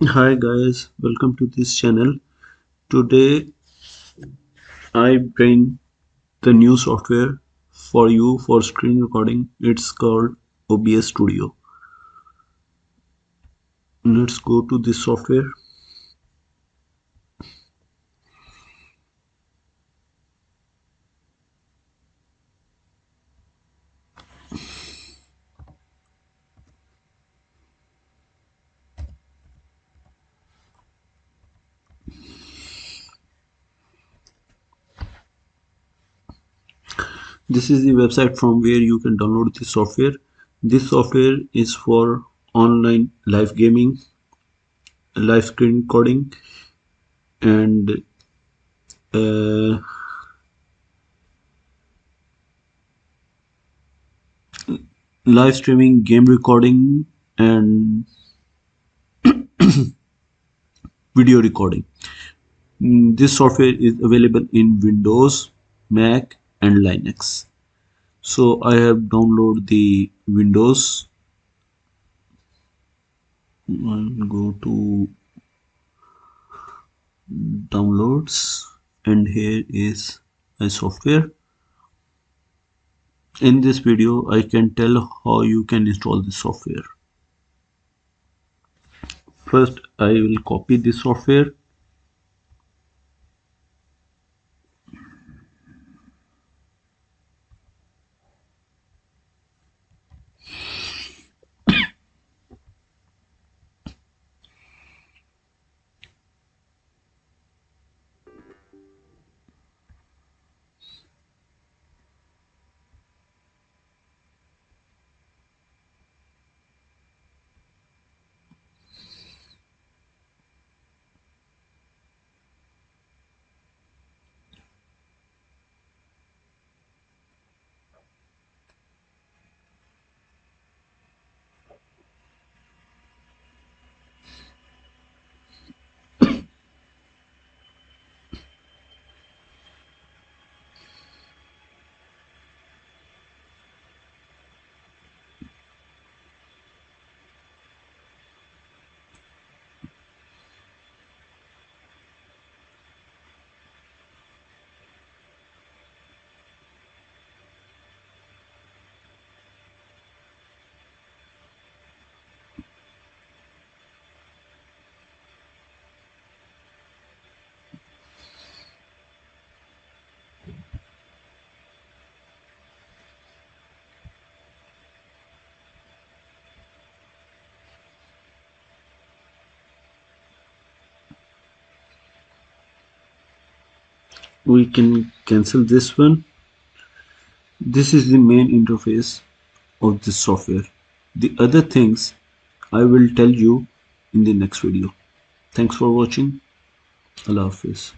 Hi guys, welcome to this channel. Today I bring the new software for you for screen recording. It's called OBS Studio. Let's go to this software. This is the website from where you can download this software. This software is for online live gaming, live screen recording, and uh, live streaming, game recording, and video recording. This software is available in Windows, Mac, and Linux. So I have downloaded the Windows. I'll go to downloads, and here is my software. In this video, I can tell how you can install this software. First, I will copy this software. We can cancel this one. This is the main interface of this software. The other things I will tell you in the next video. Thanks for watching. Allah Hafiz.